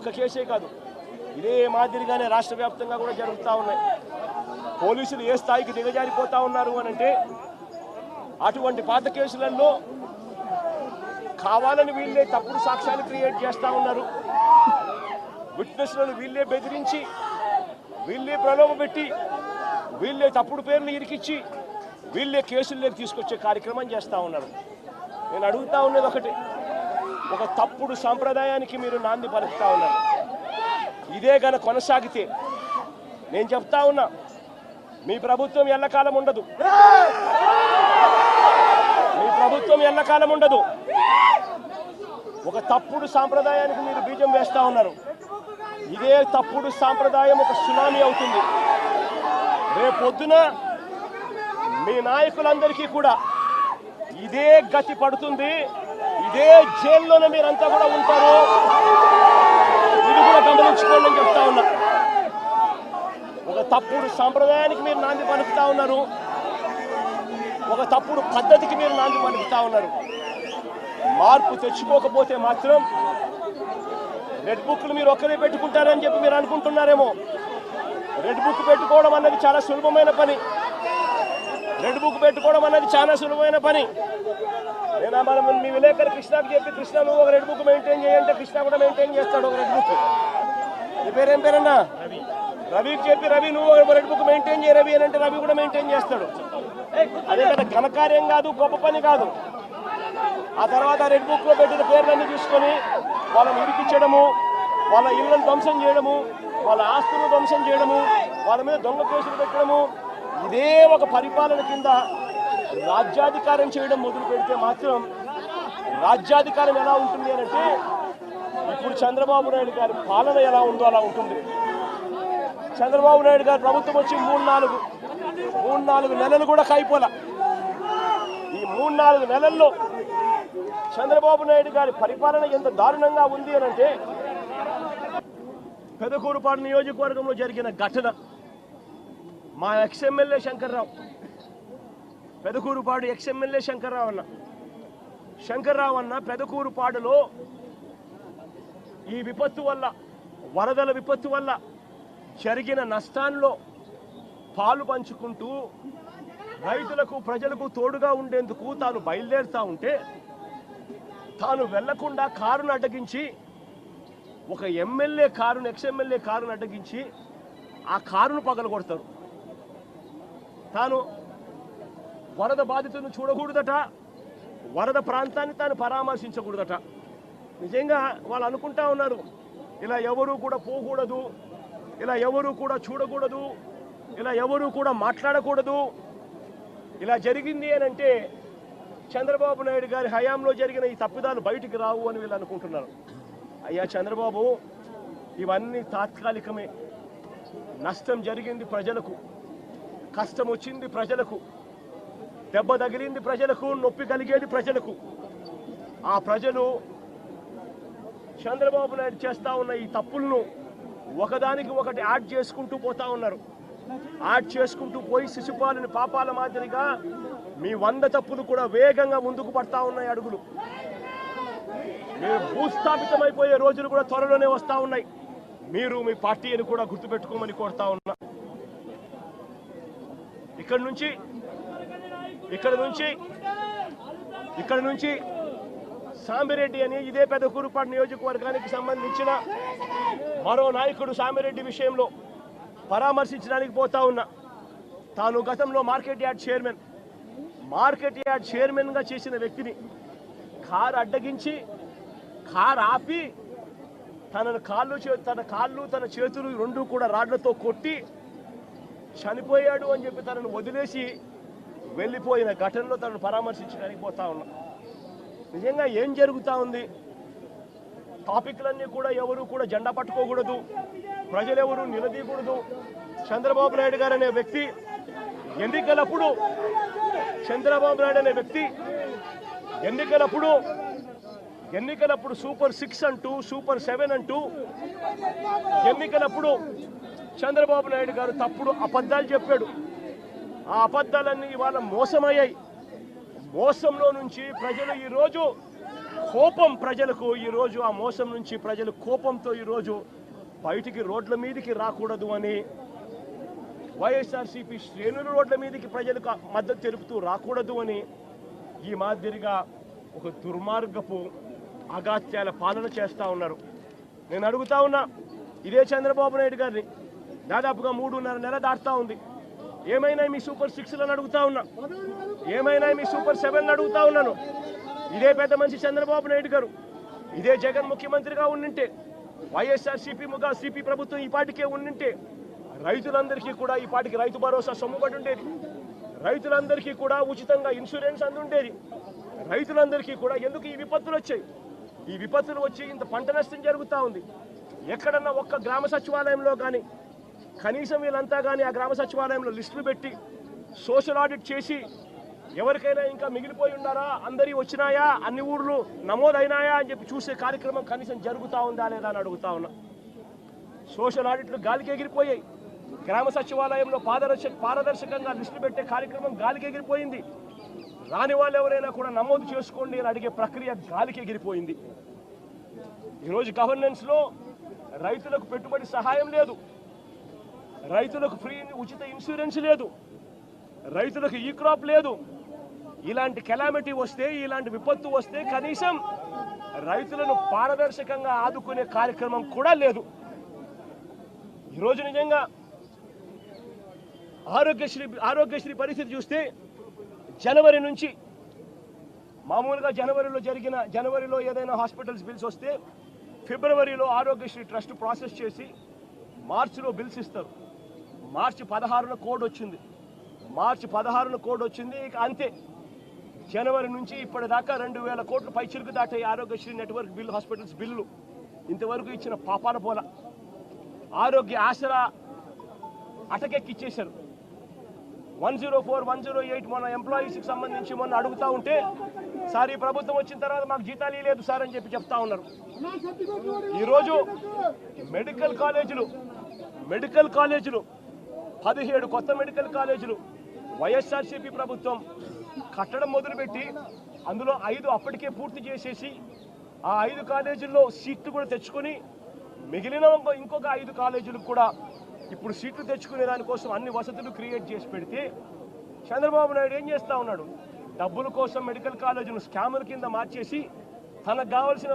ఒక్క కేసే కాదు, ఇదే మాదిరిగానే రాష్ట్ర వ్యాప్తంగా కూడా జరుగుతూ ఉన్నాయి. పోలీసులు ఏ స్థాయికి దిగజారిపోతా ఉన్నారు అని అంటే, అటువంటి పాత కేసులలో కావాలని వీళ్ళే తప్పుడు సాక్ష్యాలు క్రియేట్ చేస్తూ ఉన్నారు. విట్నెస్లను వీళ్ళే బెదిరించి, వీళ్ళే ప్రలోభపెట్టి, వీళ్ళే తప్పుడు పేర్లు ఇరికిచ్చి, వీళ్ళే కేసుల్లోకి తీసుకొచ్చే కార్యక్రమం చేస్తూ ఉన్నారు. నేను అడుగుతా ఉన్నది ఒకటి, ఒక తప్పుడు సాంప్రదాయానికి మీరు నాంది పలుకుతా ఉన్నారు. ఇదే గన కొనసాగితే నేను చెప్తా ఉన్నా, మీ ప్రభుత్వం ఎల్లకాలం ఉండదు, మీ ప్రభుత్వం ఎల్లకాలం ఉండదు. ఒక తప్పుడు సాంప్రదాయానికి మీరు బీజం వేస్తూ ఉన్నారు. ఇదే తప్పుడు సాంప్రదాయం ఒక సునామీ అవుతుంది. రేపొద్దున మీ నాయకులందరికీ కూడా ఇదే గతి పడుతుంది. ఇదే జైల్లోనే మీరంతా కూడా ఉంటారు. ఇది కూడా గమనించుకోండి అని చెప్తా ఉన్నా. ఒక తప్పుడు సాంప్రదాయానికి మీరు నాంది పలుకుతా ఉన్నారు, ఒక తప్పుడు పద్ధతికి మీరు నాంది పలుకుతా ఉన్నారు. మార్పు తెచ్చుకోకపోతే మాత్రం రెడ్ బుక్లు మీరు ఒక్కరే పెట్టుకుంటారని చెప్పి మీరు అనుకుంటున్నారేమో. రెడ్ బుక్ పెట్టుకోవడం అన్నది చాలా సులభమైన పని. రెడ్ బుక్ పెట్టుకోవడం అన్నది చాలా సులభమైన పని. నేను మనం మీ విలేకరు కృష్ణకు చెప్పి, కృష్ణ నువ్వు ఒక రెడ్ బుక్ మెయింటైన్ చేయంటే కృష్ణ కూడా మెయింటైన్ చేస్తాడు ఒక రెడ్ బుక్. నీ పేరేం పేరన్నా? రవికి చెప్పి, రవి నువ్వు ఒక రెడ్ బుక్ మెయింటైన్ చేయ రవి అని అంటే రవి కూడా మెయింటైన్ చేస్తాడు. అదే కదా ఘనకార్యం కాదు, గొప్ప పని కాదు. ఆ తర్వాత రెడ్ బుక్లో పెట్టిన పేర్లన్నీ తీసుకొని వాళ్ళని ఇరికించడము, వాళ్ళ ఇళ్లను ధ్వంసం చేయడము, వాళ్ళ ఆస్తులను ధ్వంసం చేయడము, వాళ్ళ మీద దొంగ కేసులు పెట్టడము, ఇదే ఒక పరిపాలన కింద రాజ్యాధికారం చేయడం మొదలు పెడితే మాత్రం రాజ్యాధికారం ఎలా ఉంటుంది అని అంటే, ఇప్పుడు చంద్రబాబు నాయుడు గారి పాలన ఎలా ఉందో అలా ఉంటుంది. చంద్రబాబు నాయుడు గారి ప్రభుత్వం వచ్చి 3-4 నెలలు కూడా కాయిపోలా. ఈ 3-4 నెలల్లో చంద్రబాబు నాయుడు గారి పరిపాలన ఎంత దారుణంగా ఉంది అని అంటే, పెదకూరుపాడు నియోజకవర్గంలో జరిగిన ఘటన, మా ఎక్స్ఎమ్మెల్యే శంకర్రావు, పెదకూరుపాడు ఎక్స్ఎమ్మెల్యే శంకర్రావు అన్న పెదకూరుపాడులో ఈ విపత్తు వల్ల, వరదల విపత్తు వల్ల జరిగిన నష్టాల్లో పాలు పంచుకుంటూ రైతులకు ప్రజలకు తోడుగా ఉండేందుకు తాను బయలుదేరుతా ఉంటే, తాను వెళ్లకుండా కారును అడ్డగించి, ఒక ఎమ్మెల్యే కారును, ఎక్స్ఎమ్మెల్యే కారును అడ్డగించి ఆ కారును పగలగొడతారు. తాను వరద బాధితులను చూడకూడదట, వరద ప్రాంతాన్ని తాను పరామర్శించకూడదట. నిజంగా వాళ్ళు అనుకుంటా ఉన్నారు, ఇలా ఎవరూ కూడా పోకూడదు, ఇలా ఎవరూ కూడా చూడకూడదు, ఇలా ఎవరూ కూడా మాట్లాడకూడదు. ఇలా జరిగింది అని అంటే చంద్రబాబు నాయుడు గారి హయాంలో జరిగిన ఈ తప్పిదాలు బయటికి రావు అని వీళ్ళు అనుకుంటున్నారు. అయ్యా చంద్రబాబు, ఇవన్నీ తాత్కాలికమే. నష్టం జరిగింది ప్రజలకు, కష్టం వచ్చింది ప్రజలకు, దెబ్బ తగిలింది ప్రజలకు, నొప్పి కలిగేది ప్రజలకు. ఆ ప్రజలు చంద్రబాబు నాయుడు చేస్తూ ఉన్న ఈ తప్పులను ఒకదానికి ఒకటి యాడ్ చేసుకుంటూ పోతా ఉన్నారు. యాడ్ చేసుకుంటూ పోయి శిశుపాలని పాపాల మాదిరిగా మీ 100 తప్పులు కూడా వేగంగా ముందుకు పడతా ఉన్నాయి అడుగులు. మీరు భూస్థాపితమైపోయే రోజులు కూడా త్వరలోనే వస్తూ ఉన్నాయి. మీరు మీ పార్టీని కూడా గుర్తుపెట్టుకోమని కోరుతా ఉన్నా. ఇక్కడ నుంచి సామిరెడ్డి అని, ఇదే పెదకూరుపాడు నియోజకవర్గానికి సంబంధించిన మరో నాయకుడు సామిరెడ్డి విషయంలో పరామర్శించడానికి పోతా ఉన్నా. తాను గతంలో మార్కెట్ యార్డ్ చైర్మన్గా చేసిన వ్యక్తిని కారు అడ్డగించి, కారు ఆపి తన కాళ్ళు తన చేతులు రెండు కూడా రాడ్లతో కొట్టి చనిపోయాడు అని చెప్పి తనను వదిలేసి వెళ్ళిపోయిన ఘటనలో తనను పరామర్శించడానికి పోతా ఉన్నా. నిజంగా ఏం జరుగుతూ ఉంది? టాపిక్లన్నీ కూడా ఎవరు కూడా జెండా పట్టుకోకూడదు, ప్రజలెవరు నిలదీయకూడదు. చంద్రబాబు నాయుడు గారు అనే వ్యక్తి ఎన్నికలప్పుడు సూపర్ 6 అంటూ, సూపర్ 7 అంటూ ఎన్నికలప్పుడు చంద్రబాబు నాయుడు గారు తప్పుడు అబద్ధాలు చెప్పాడు. ఆ అబద్ధాలన్నీ ఇవాళ మోసమయ్యాయి. మోసంలో నుంచి ప్రజలు ఈరోజు కోపం ప్రజలకు ఈరోజు ఆ మోసం నుంచి ప్రజలు కోపంతో ఈరోజు బయటికి రోడ్ల మీదకి రాకూడదు అని వైఎస్ఆర్సీపీ శ్రేణులు రోడ్ల మీదకి ప్రజలకు మద్దతు తెలుపుతూ రాకూడదు అని ఈ మాదిరిగా ఒక దుర్మార్గపు అగాత్యాల పాలన చేస్తూ ఉన్నారు. నేను అడుగుతా ఉన్నా ఇదే చంద్రబాబు నాయుడు గారిని, దాదాపుగా 3.5 నెలలు దాటుతా ఉంది. ఏమైనా మీ సూపర్ 6లను అడుగుతా ఉన్నా, ఏమైనా మీ సూపర్ 7లను అడుగుతా ఉన్నాను. ఇదే పెద్ద మనిషి చంద్రబాబు నాయుడు గారు, ఇదే జగన్ ముఖ్యమంత్రిగా ఉండింటే, వైఎస్ఆర్సీపీ ప్రభుత్వం ఈ పాటికే ఉండింటే రైతులందరికీ కూడా ఈ పాటికి రైతు భరోసా సొమ్ముబడి ఉండేది, రైతులందరికీ కూడా ఉచితంగా ఇన్సూరెన్స్ అందుండేది. రైతులందరికీ కూడా ఎందుకు ఈ విపత్తులు వచ్చాయి? ఈ విపత్తులు వచ్చి ఇంత పంట నష్టం జరుగుతూ ఉంది. ఎక్కడన్నా ఒక్క గ్రామ సచివాలయంలో కానీ కనీసం వీళ్ళంతా కానీ ఆ గ్రామ సచివాలయంలో లిస్టులు పెట్టి సోషల్ ఆడిట్ చేసి ఎవరికైనా ఇంకా మిగిలిపోయి ఉన్నారా, అందరి వచ్చినాయా, అన్ని ఊర్లు నమోదైనాయా అని చెప్పి చూసే కార్యక్రమం కనీసం జరుగుతూ ఉందా లేదా అని అడుగుతా ఉన్నా. సోషల్ ఆడిట్లు గాలికి ఎగిరిపోయాయి. గ్రామ సచివాలయంలో పారదర్శకంగా లిస్టులు పెట్టే కార్యక్రమం గాలికి ఎగిరిపోయింది. రాని వాళ్ళు ఎవరైనా కూడా నమోదు చేసుకోండి అని అడిగే ప్రక్రియ గాలికి ఎగిరిపోయింది. ఈరోజు గవర్నెన్స్లో రైతులకు పెట్టుబడి సహాయం లేదు, రైతులకు ఫ్రీ ఉచిత ఇన్సూరెన్స్ లేదు, రైతులకు ఈ క్రాప్ లేదు. ఇలాంటి కెలామిటీ వస్తే, ఇలాంటి విపత్తు వస్తే కనీసం రైతులను పారదర్శకంగా ఆదుకునే కార్యక్రమం కూడా లేదు. ఈరోజు నిజంగా ఆరోగ్యశ్రీ పరిస్థితి చూస్తే జనవరి నుంచి మామూలుగా జనవరిలో ఏదైనా హాస్పిటల్స్ బిల్స్ వస్తే ఫిబ్రవరిలో ఆరోగ్యశ్రీ ట్రస్ట్ ప్రాసెస్ చేసి మార్చిలో బిల్స్ ఇస్తారు. మార్చి 16న కోడ్ వచ్చింది. ఇక అంతే. జనవరి నుంచి ఇప్పటిదాకా 2,000 కోట్లు పైచిలుకు దాటాయి Aarogyasri network bill hospitals bill. ఇంతవరకు ఇచ్చిన పాపాన పోల. ఆరోగ్య ఆసరా అటకెక్కిచ్చేశారు. 104, 108 మన ఎంప్లాయీస్కి సంబంధించి మొన్న అడుగుతూ ఉంటే సార్ ఈ ప్రభుత్వం వచ్చిన తర్వాత మాకు జీతాలు లేదు సార్ అని చెప్తా ఉన్నారు. ఈరోజు మెడికల్ కాలేజీలు 17 కొత్త మెడికల్ కాలేజీలు వైఎస్ఆర్సీపీ ప్రభుత్వం కట్టడం మొదలుపెట్టి అందులో 5 అప్పటికే పూర్తి చేసేసి ఆ 5 కాలేజీల్లో సీట్లు కూడా తెచ్చుకొని మిగిలిన ఇంకొక 5 కాలేజీలకు కూడా ఇప్పుడు సీట్లు తెచ్చుకునే దానికోసం అన్ని వసతులు క్రియేట్ చేసి పెడితే చంద్రబాబు నాయుడు ఏం చేస్తూ ఉన్నాడు? డబ్బుల కోసం మెడికల్ కాలేజీలు స్కాముల కింద మార్చేసి తనకు కావాల్సిన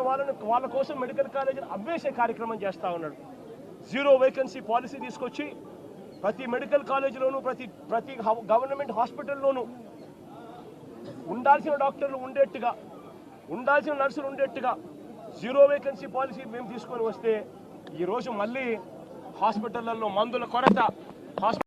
వాళ్ళ కోసం మెడికల్ కాలేజీలు అవ్వేసే కార్యక్రమం చేస్తూ ఉన్నాడు. 0 వేకెన్సీ పాలసీ తీసుకొచ్చి ప్రతి మెడికల్ కాలేజీలోనూ ప్రతి గవర్నమెంట్ హాస్పిటల్లోనూ ఉండాల్సిన డాక్టర్లు ఉండేట్టుగా, ఉండాల్సిన నర్సులు ఉండేట్టుగా 0 వేకెన్సీ పాలసీ మేము తీసుకొని వస్తే ఈరోజు మళ్ళీ హాస్పిటళ్లలో మందుల కొరత,